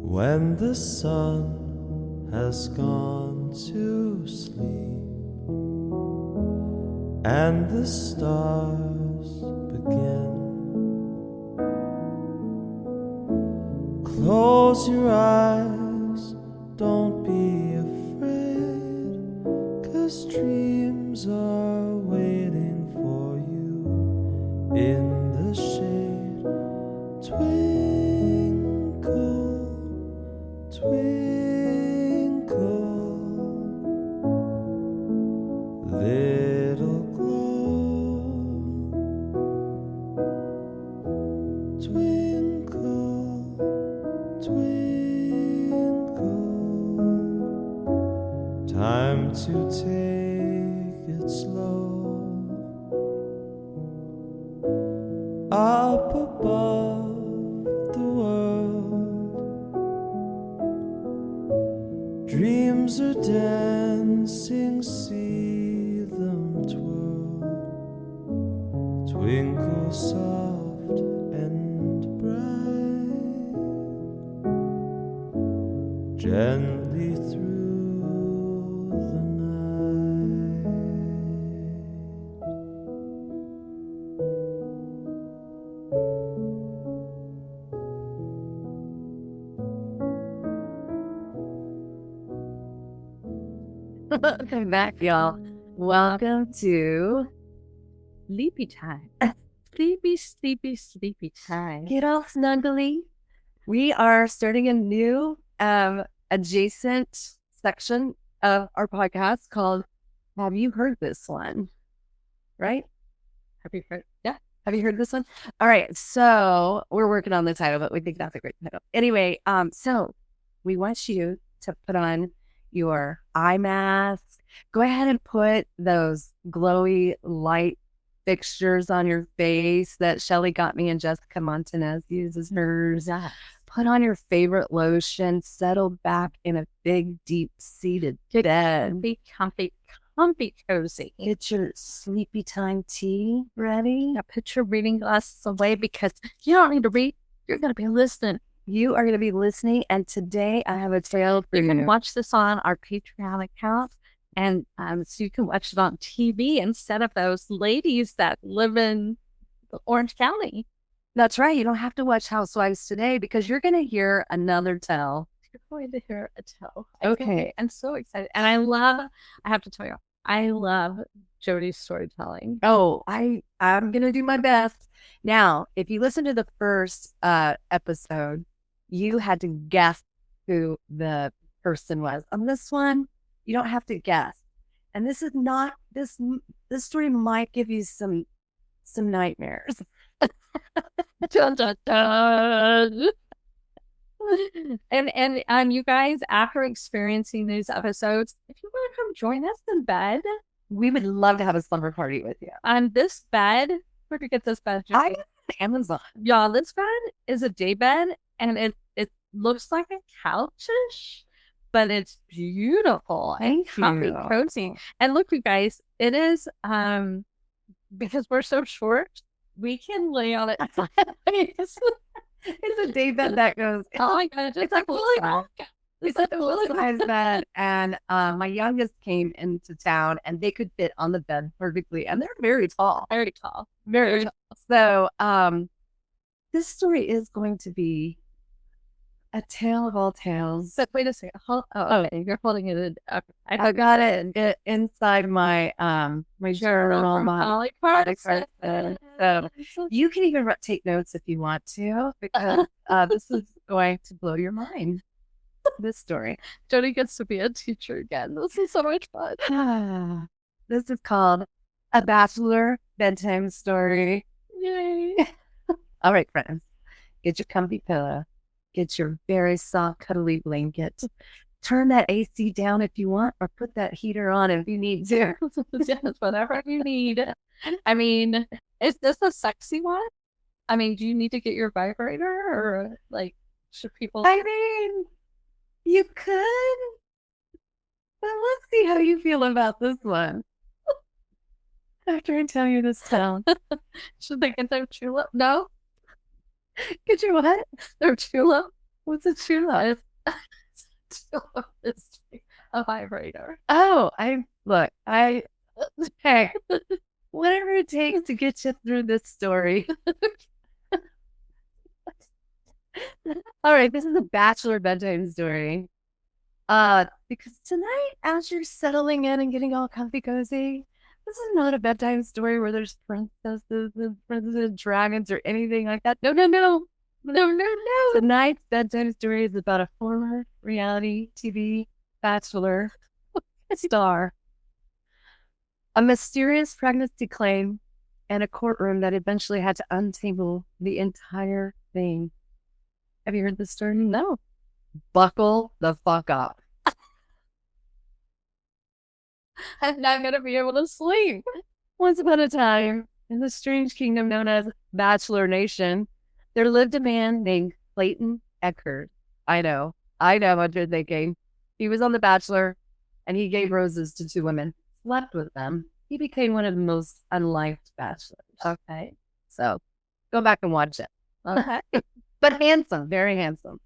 When the sun has gone to sleep and the stars begin, close your eyes, don't be afraid, 'cause dreams are waiting for you in the shade. Twinkle, twinkle, little glow. Twinkle, twinkle, time to take it slow. Up above the world, dreams are dancing, see them twirl. Twinkle soft and bright, gently through the night. Welcome back, y'all. Welcome to Sleepy time. Sleepy, sleepy, sleepy time. Get All Snuggly. We are starting a new adjacent section of our podcast called Have You Heard This One? Right? Have you heard? Yeah. Have you heard this one? All right. So we're working on the title, but we think that's a great title. Anyway, so we want you to put on your eye mask. Go ahead and put those glowy light fixtures on your face that Shelly got me and Jessica Montanez uses hers. Yeah. Put on your favorite lotion. Settle back in a big, deep-seated bed. Be comfy, comfy, cozy. Get your sleepy time tea ready. Now put your reading glasses away because you don't need to read. You're going to be listening. You are going to be listening, and today I have a tale for You you. can watch this on our Patreon account, and so you can watch it on TV instead of those ladies that live in Orange County. That's right. You don't have to watch Housewives today because you're going to hear another tale. You're going to hear a tale. Okay. I'm so excited. And I have to tell you, I love Jody's storytelling. Oh, I'm going to do my best. Now, if you listen to the first episode, you had to guess who the person was. On this one, you don't have to guess. And this is not, this story might give you some nightmares. Dun, dun, dun. And you guys, after experiencing these episodes, if you want to come join us in bed, We would love to have a slumber party with you. on this bed, where'd you get this bed? I got it on Amazon. Y'all, this bed is a day bed, and it looks like a couch-ish, but it's beautiful and comfy, you. cozy. And look, you guys, it is because we're so short, we can lay on it. It's a day bed that goes. Oh my god, it's like full Willy size. Wonka. It's a full-size bed, and my youngest came into town, and they could fit on the bed perfectly, and they're very tall. Very tall. Very tall. So, this story is going to be a tale of all tales. But wait a second. Okay, you're holding it in. I got it inside my my journal, my Holly products. Parks. So you can even take notes if you want to, because this is going to blow your mind. This story. Jody gets to be a teacher again. This is so much fun. This is called A Bachelor Bedtime Story. Yay. All right, friends, get your comfy pillow, get your very soft, cuddly blanket. Turn that AC down if you want, or put that heater on if you need to. Yes, whatever you need. I mean, is this a sexy one? I mean, do you need to get your vibrator, or like, should people? I mean, You could, but let's see how you feel about this one. After I tell you this town. Should they get their tulip? No, Get your what? their tulip. What's a tulip? Tulip is a vibrator. Oh, hey, whatever it takes to get you through this story. All right, this is a bachelor bedtime story. Because tonight, as you're settling in and getting all comfy cozy, this is not a bedtime story where there's princesses and princes and dragons or anything like that. No, no, no. No, no, no. Tonight's bedtime story is about a former reality TV bachelor star, a mysterious pregnancy claim, and a courtroom that eventually had to untangle the entire thing. Have you heard this story? No. Buckle the fuck up. I'm not going to be able to sleep. Once upon a time, in the strange kingdom known as Bachelor Nation, there lived a man named Clayton Eckert. I know what you're thinking. He was on The Bachelor, and he gave roses to 2 women, slept with them. He became one of the most unliked bachelors. Okay. So, go back and watch it. Okay. But handsome, very handsome.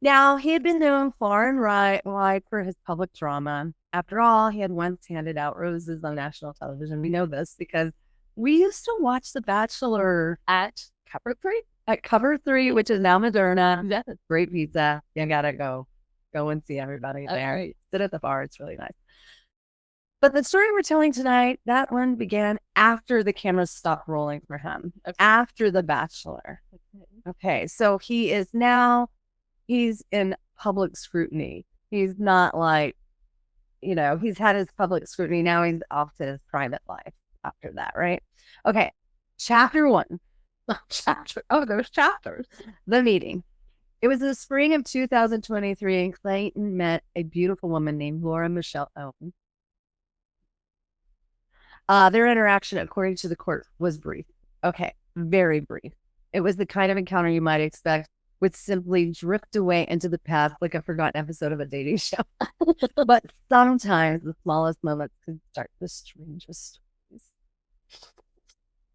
Now, he had been known far and wide for his public drama. After all, he had once handed out roses on national television. We know this because we used to watch The Bachelor At Cover 3? at Cover 3, which is now Moderna. Yes. Great pizza. You gotta go and see everybody there. Okay. Sit at the bar. It's really nice. But the story we're telling tonight, that one began after the cameras stopped rolling for him, after The Bachelor. Okay, so he's in public scrutiny. He's not like, he's had his public scrutiny. Now he's off to his private life after that, right? Okay, chapter 1. There's chapters. The meeting. It was the spring of 2023, and Clayton met a beautiful woman named Laura Michelle Owen. Their interaction, according to the court, was brief. Okay, very brief. It was the kind of encounter you might expect would simply drift away into the past like a forgotten episode of a dating show. But sometimes the smallest moments can start the strangest stories.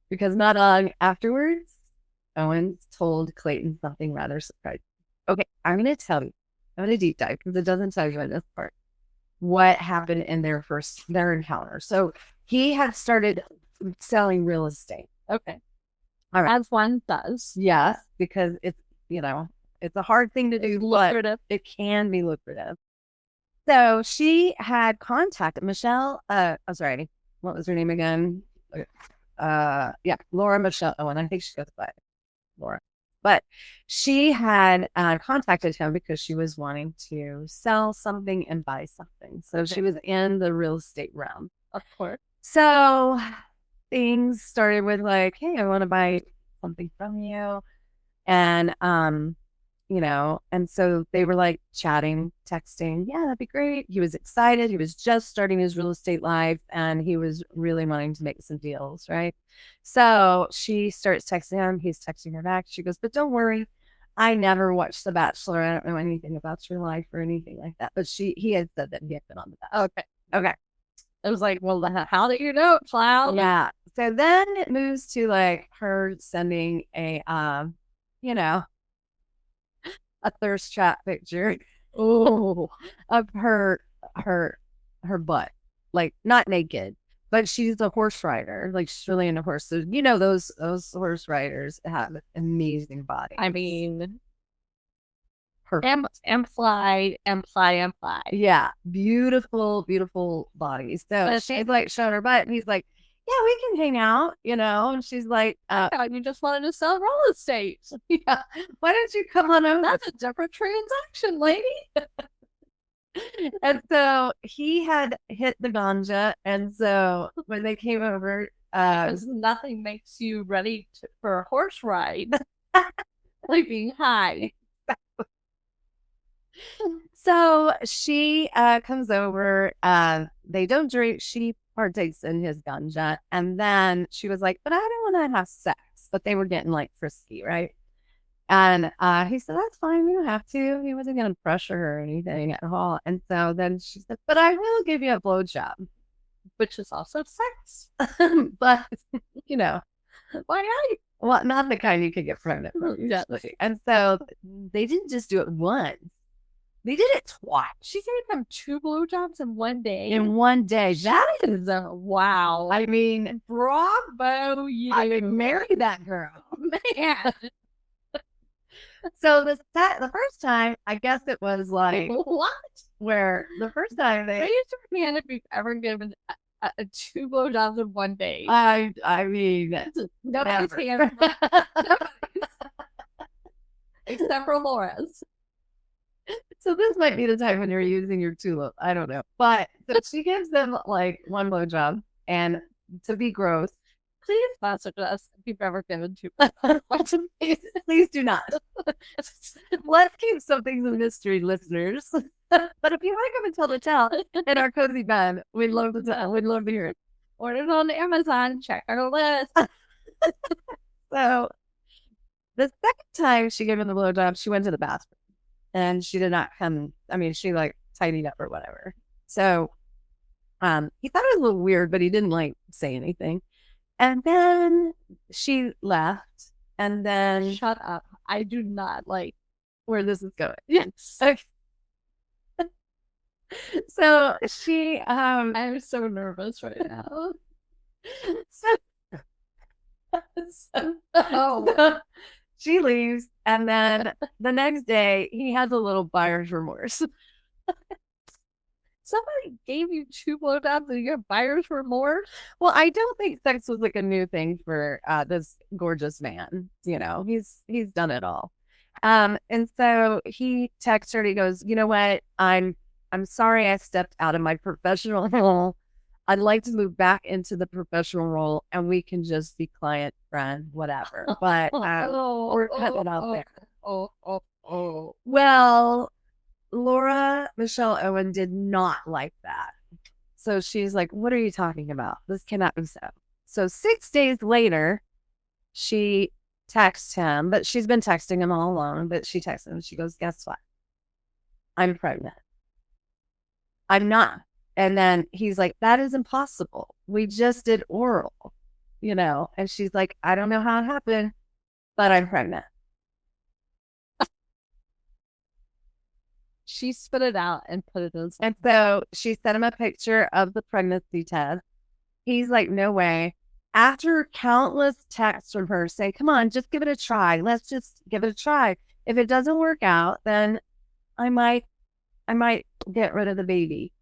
Because not long afterwards, Owen told Clayton something rather surprising. Okay, I'm going to tell you. I'm going to deep dive because it doesn't tell you in this part what happened in their encounter. So he had started selling real estate. Okay. All right. As one does. Yes, because it's a hard thing to do, but it can be lucrative. So she had contacted Michelle. I'm sorry, what was her name again? Laura Michelle Owen. I think she goes by Laura. But she had contacted him because she was wanting to sell something and buy something. So she was in the real estate realm. Of course. So things started with like, hey, I want to buy something from you. And, and so they were like chatting, texting. Yeah, that'd be great. He was excited. He was just starting his real estate life and he was really wanting to make some deals, right? So she starts texting him. He's texting her back. She goes, but don't worry. I never watched The Bachelor. I don't know anything about your life or anything like that. But he had said that he had been on The Bachelor. Okay. It was like, well, how do you know, Cloud? Yeah. So then it moves to like her sending a thirst trap picture of her butt, like not naked, but she's a horse rider, like she's really into horses. So, those horse riders have amazing bodies. I mean, perfect. Imply. Yeah, beautiful bodies. So she's like showing her butt, and he's like, yeah, we can hang out, and she's like, you just wanted to sell real estate. Yeah, why don't you come on over? That's a different transaction, lady. And so he had hit the ganja, and so when they came over, nothing makes you ready for a horse ride like being high. So she comes over, they don't drink, she partakes in his ganja, and then she was like, but I don't want to have sex, but they were getting like frisky, right? And he said, that's fine. You don't have to. He wasn't going to pressure her or anything at all. And so then she said, but I will give you a blowjob, which is also sex. but, you know, why not? Well, not the kind you could get pregnant from. Exactly. And so they didn't just do it once. They did it twice. She gave him 2 blowjobs in one day. In one day. That is wow. I mean, bravo, you. I would marry that girl. Man. So the first time, I guess it was like What? where the first time Raise your hand if you've ever given a 2 blowjobs in one day. I mean, Nobody's never. hand. Except for Laura's. So this might be the time when you're using your tulip. I don't know. But so she gives them like one blowjob, and to be gross, Please sponsor us if you've ever given 2. please do not. Let's keep some things a mystery, listeners. But if you want to come and tell the tale in our cozy bed, we'd love to tell. We'd love to hear it. Order it on Amazon. Check our list. So the second time she gave him the blowjob, she went to the bathroom. And she did not come. I mean, she like tidied up or whatever. So he thought it was a little weird, but he didn't like say anything. And then she left. And then Shut up. I do not like where this is going. Yes. Okay. So she I'm so nervous right now. So she leaves, and then the next day he has a little buyer's remorse. Somebody gave you 2 blowjobs and you have buyer's remorse? Well, I don't think sex was like a new thing for this gorgeous man. You know, he's done it all. And so he texts her and he goes, you know what? I'm sorry I stepped out of my professional role. I'd like to move back into the professional role, and we can just be client, friend, whatever. But we're cutting it out there. Well, Laura Michelle Owen did not like that. So she's like, what are you talking about? This cannot be so. So 6 days later, she texts him, but she's been texting him all along, but she texts him. She goes, guess what? I'm pregnant. I'm not. And then he's like, that is impossible. We just did oral, you know? And she's like, I don't know how it happened, but I'm pregnant. She spit it out and put it in. And so she sent him a picture of the pregnancy test. He's like, no way. After countless texts from her saying, come on, just give it a try. Let's just give it a try. If it doesn't work out, then I might get rid of the baby.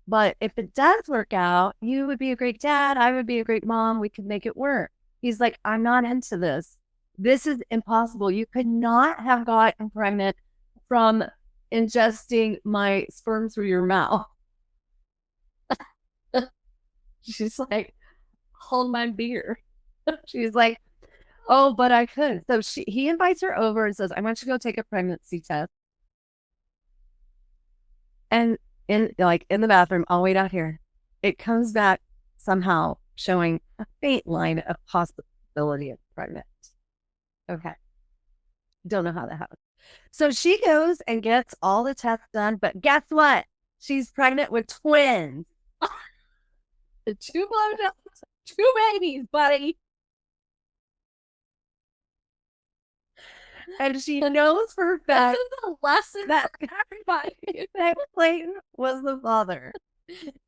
But if it does work out, you would be a great dad. I would be a great mom. We could make it work. He's like, I'm not into this. This is impossible. You could not have gotten pregnant from ingesting my sperm through your mouth. She's like, hold my beer. She's like, oh, but I could. So he invites her over and says, I want you to go take a pregnancy test. And in the bathroom, I'll wait out here. It comes back somehow showing a faint line of possibility of pregnant. Okay. Don't know how that happened. So she goes and gets all the tests done, but guess what? She's pregnant with twins. 2 blowjobs, 2 babies, buddy. And she knows for a fact this is a lesson that everybody. that Clayton was the father.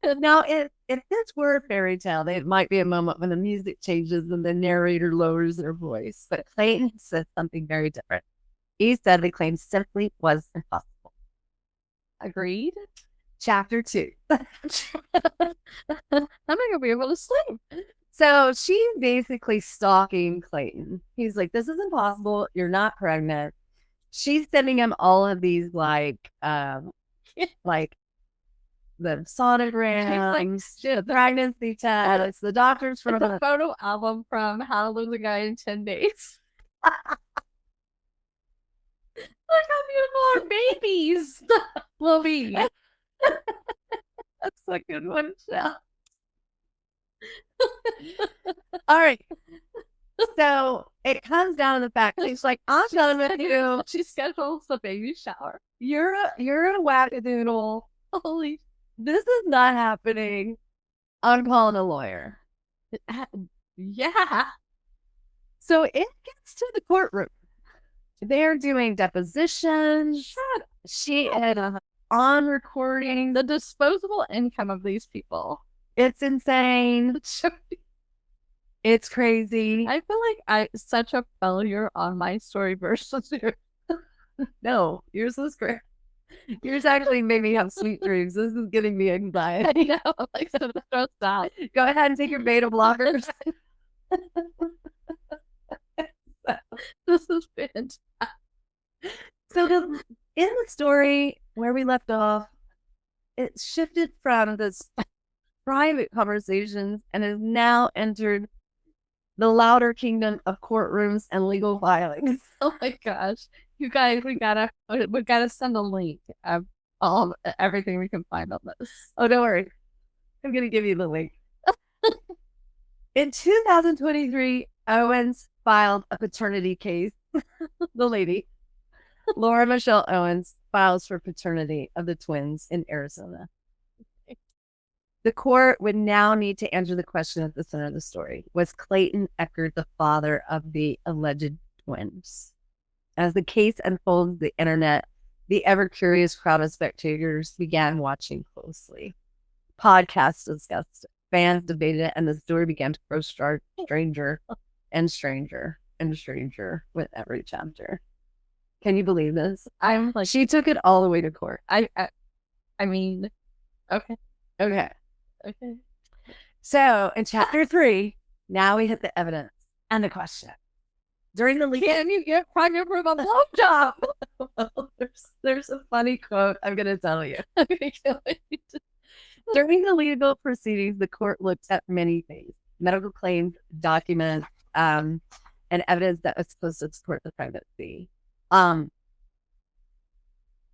Now, if this were a fairy tale, there might be a moment when the music changes and the narrator lowers their voice. But Clayton said something very different. He said the claim simply was impossible. Agreed. Chapter 2. I'm not gonna be able to sleep. So she's basically stalking Clayton. He's like, this is impossible. You're not pregnant. She's sending him all of these like the sonograms, the pregnancy tests, the doctors from the photo album from How to Lose a Guy in 10 Days. Look how beautiful our babies will be. That's a good one, Shell. All right. So it comes down to the fact that he's like, I'm done with you. She schedules the baby shower. You're a wackadoodle. Holy. This is not happening. I'm calling a lawyer. Yeah. So it gets to the courtroom. They're doing depositions. She is on recording. The disposable income of these people. It's insane. It's crazy. I feel like I'm such a failure on my story versus yours. No, yours was great. Yours actually made me have sweet dreams. This is giving me anxiety. I know. Like, so stressed out. Go ahead and take your beta blockers. This is fantastic. So in the story where we left off, it shifted from this private conversations and has now entered the louder kingdom of courtrooms and legal filings. Oh my gosh. You guys, we gotta send a link of everything we can find on this. Oh, don't worry. I'm gonna give you the link. In 2023, Owens filed a paternity case. The lady, Laura Michelle Owens, files for paternity of the twins in Arizona. The court would now need to answer the question at the center of the story. Was Clayton Eckert the father of the alleged twins? As the case unfolds, the internet, the ever-curious crowd of spectators began watching closely. Podcasts discussed it, fans debated it, and the story began to grow stranger and stranger and stranger with every chapter. Can you believe this? I'm like, She took it all the way to court. I mean, okay. Okay. Okay. So in chapter 3, now we hit the evidence and the question. During the legal, Can you get pregnant from a blowjob? well, there's a funny quote I'm going to tell you. During the legal proceedings, the court looked at many things: medical claims, documents, and evidence that was supposed to support the pregnancy. Now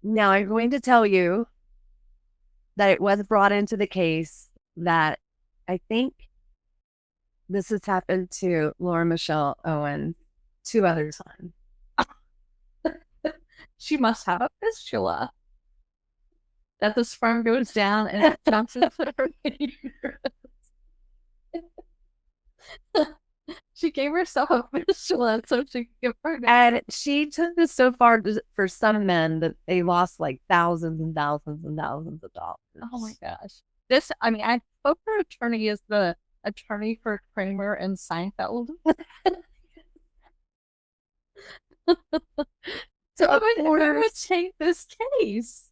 I'm going to tell you that it was brought into the case that I think this has happened to Laura Michelle Owens 2 other times. She must have a fistula. That the sperm goes down and it jumps into her uterus. She gave herself a fistula so she could get pregnant. And she took this so far for some men that they lost like thousands and thousands and thousands of dollars. Oh my gosh. I hope her attorney is the attorney for Kramer and Seinfeld. So who would take this case?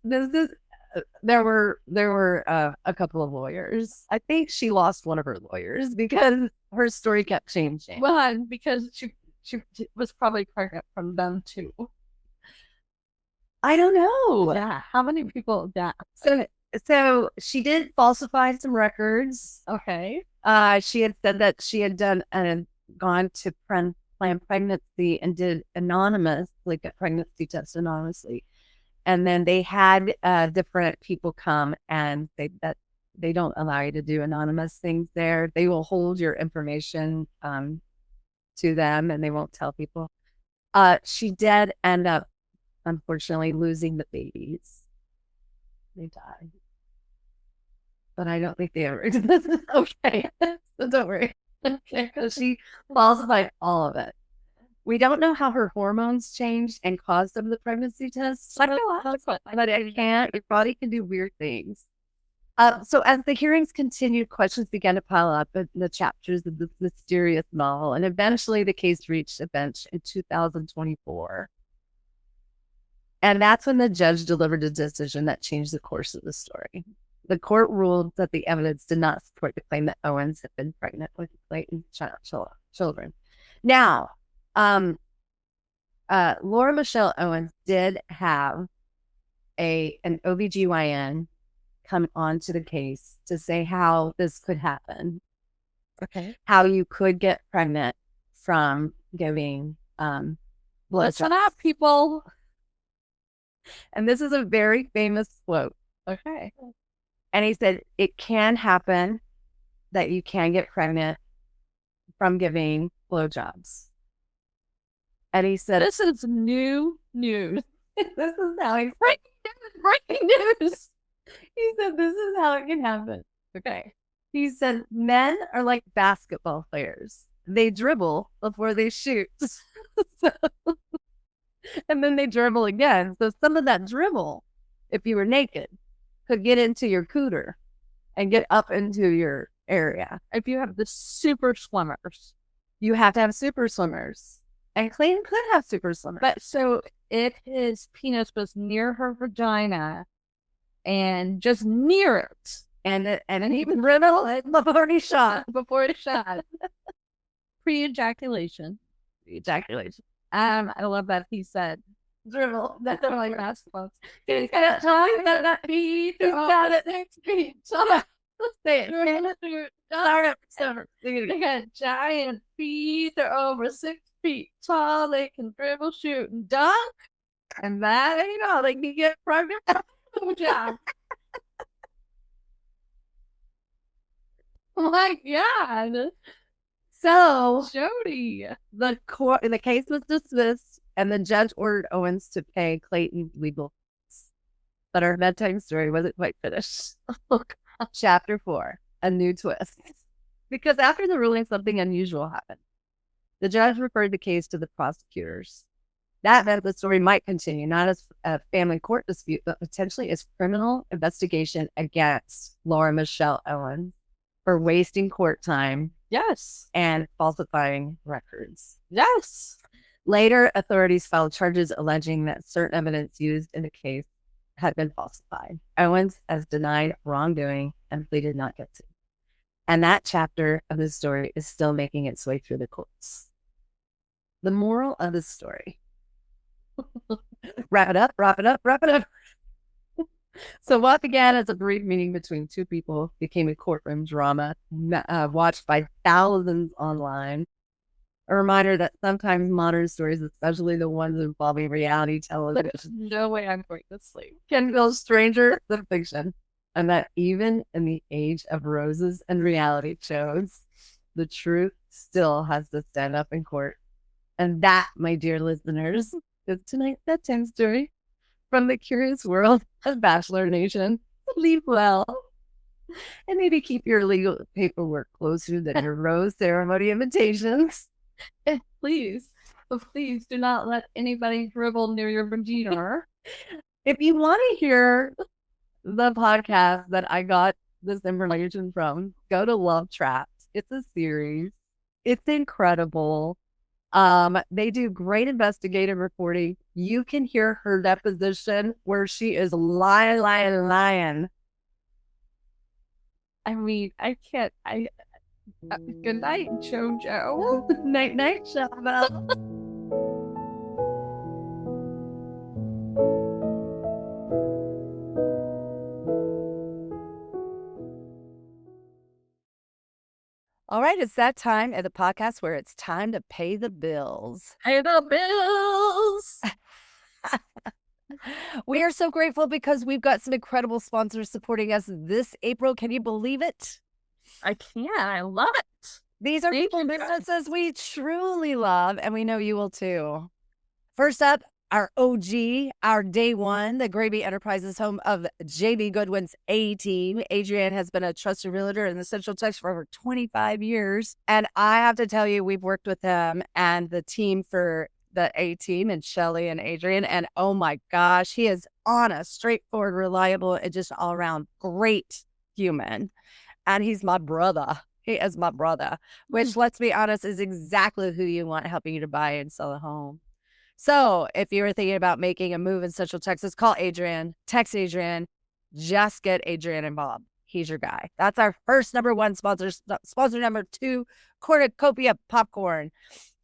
There were a couple of lawyers. I think she lost one of her lawyers because her story kept changing. Well, because she was probably pregnant from them too. I don't know. Yeah. How many people? Yeah. So she did falsify some records. Okay. She had said that she had done and gone to plan pregnancy and did anonymous, like a pregnancy test anonymously. And then they had different people come, and they don't allow you to do anonymous things there. They will hold your information to them, and they won't tell people. She did end up, unfortunately, losing the babies. They died. But I don't think they ever existed. Okay. So don't worry. Okay. Because she falsified all of it. We don't know how her hormones changed and caused some of the pregnancy tests. But it can't. Your body can do weird things. So as the hearings continued, questions began to pile up in the chapters of this mysterious novel. And eventually the case reached a bench in 2024. And that's when the judge delivered a decision that changed the course of the story. The court ruled that the evidence did not support the claim that Owens had been pregnant with Clayton's children. Now, Laura Michelle Owens did have an OBGYN come onto the case to say how this could happen. Okay. How you could get pregnant from giving Listen up, people. And this is a very famous quote. Okay. And he said, it can happen that you can get pregnant from giving blowjobs. And he said, This is new news. this is how he Breaking news. He said, this is how it can happen. Okay. He said, men are like basketball players. They dribble before they shoot. And then they dribble again. So some of that dribble, if you were naked, could get into your cooter and get up into your area. If you have the super swimmers. You have to have super swimmers. And Clayton could have super swimmers. But so if his penis was near her vagina and just near it, and he would dribble it before he shot. Pre-ejaculation. Ejaculation. I love that he said Dribble. that's like basketball. He's got time that beat. He's got it next beat. Shut up. Say it. They got giant feet. They're over 6 feet tall. They can dribble, shoot, and dunk. And that ain't all. They can get pregnant. Job. Oh my God. So Jody. the case was dismissed, and the judge ordered Owens to pay Clayton's legal fees. But our bedtime story wasn't quite finished. Chapter 4, a new twist. Because after the ruling, something unusual happened. The judge referred the case to the prosecutors. That meant the story might continue, not as a family court dispute, but potentially as criminal investigation against Laura Michelle Owens for wasting court time. Yes. And falsifying records. Yes. Later, authorities filed charges alleging that certain evidence used in the case had been falsified. Owens has denied wrongdoing and pleaded not guilty. And that chapter of the story is still making its way through the courts. The moral of the story. Wrap it up. So what began as a brief meeting between two people became a courtroom drama watched by thousands online. A reminder that sometimes modern stories, especially the ones involving reality television, No way I'm going to sleep. can feel stranger than fiction. And that even in the age of roses and reality shows, the truth still has to stand up in court. And that, my dear listeners, is tonight's bedtime story from the curious world of Bachelor Nation. Sleep well. And maybe keep your legal paperwork closer than your rose ceremony invitations. And please do not let anybody dribble near your vagina. If you want to hear the podcast that I got this information from, go to Love Trapped. It's a series. It's incredible. They do great investigative reporting. You can hear her deposition where she is lying. I mean, I can't. Good night, JoJo. Night, Shelly. All right, it's that time at the podcast where it's time to pay the bills. Pay the bills. We are so grateful because we've got some incredible sponsors supporting us this April. Can you believe it? I can. I love it. These are people and businesses we truly love, and we know you will too. First up, our OG, our day one, the Grabe Enterprises home of JB Goodwin's A-Team. Adrienne has been a trusted realtor in the Central Texas for over 25 years. And I have to tell you, we've worked with them and the team for the A-Team and Shelly and Adrienne. And oh my gosh, he is honest, straightforward, reliable, and just all around great human. And he's my brother. He is my brother, which, let's be honest, is exactly who you want helping you to buy and sell a home. So if you're thinking about making a move in Central Texas, call Adrienne, text Adrienne, just get Adrienne involved. He's your guy. That's our first number one sponsor. Sponsor number 2, Cornucopia Popcorn.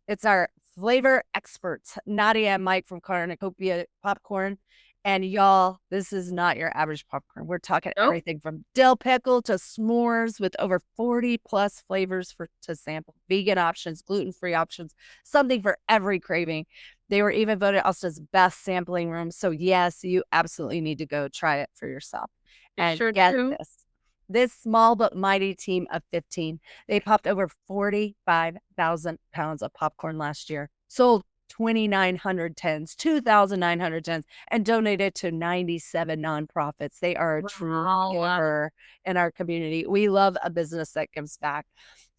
It's our flavor experts, Nadia and Mike from Cornucopia Popcorn. And y'all, this is not your average popcorn. We're talking everything from dill pickle to s'mores with over 40 plus flavors to sample. Vegan options, gluten-free options, something for every craving. They were even voted Austin's best sampling room. So yes, you absolutely need to go try it for yourself. And sure get do. this small but mighty team of 15, they popped over 45,000 pounds of popcorn last year. Sold 2,900 tins, 2,900 tins, and donated to 97 nonprofits. They are a true giver in our community. We love a business that gives back.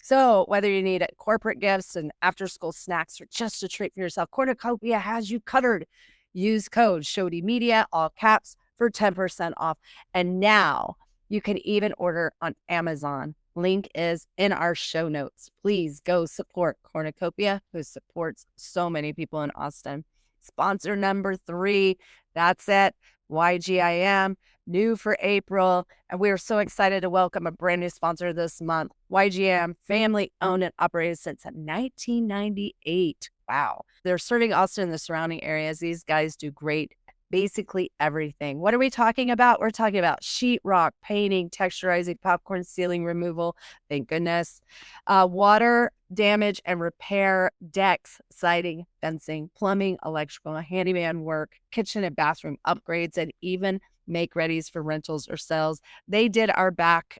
So whether you need corporate gifts and after-school snacks or just a treat for yourself, Cornucopia has you covered. Use code ShodyMedia, all caps, for 10% off. And now you can even order on Amazon. Link is in our show notes. Please go support Cornucopia, who supports so many people in Austin. Sponsor number 3, that's it. YGIM, new for April. And we are so excited to welcome a brand new sponsor this month. YGM, family owned and operated since 1998. Wow. They're serving Austin and the surrounding areas. These guys do great, basically everything. What are we talking about? We're talking about sheetrock, painting, texturizing, popcorn ceiling removal. Thank goodness. Water damage and repair, decks, siding, fencing, plumbing, electrical, handyman work, kitchen and bathroom upgrades, and even make readies for rentals or sales. They did our back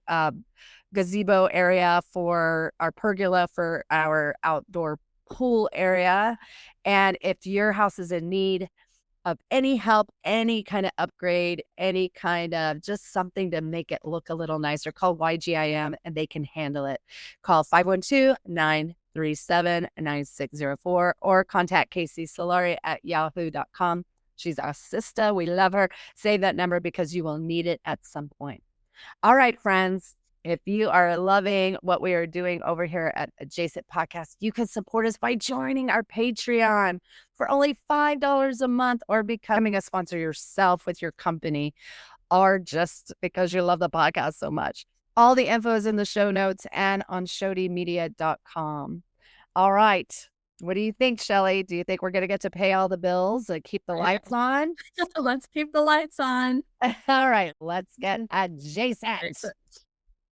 gazebo area for our pergola for our outdoor pool area. And if your house is in need of any help, any kind of upgrade, any kind of just something to make it look a little nicer, call YGIM and they can handle it. Call 512-937-9604 or contact Casey Solari at yahoo.com. She's our sister. We love her. Save that number because you will need it at some point. All right, friends. If you are loving what we are doing over here at Adjacent Podcast, you can support us by joining our Patreon for only $5 a month or becoming a sponsor yourself with your company or just because you love the podcast so much. All the info is in the show notes and on ShodyMedia.com. All right. What do you think, Shelly? Do you think we're going to get to pay all the bills and keep the lights on? Let's keep the lights on. All right. Let's get adjacent.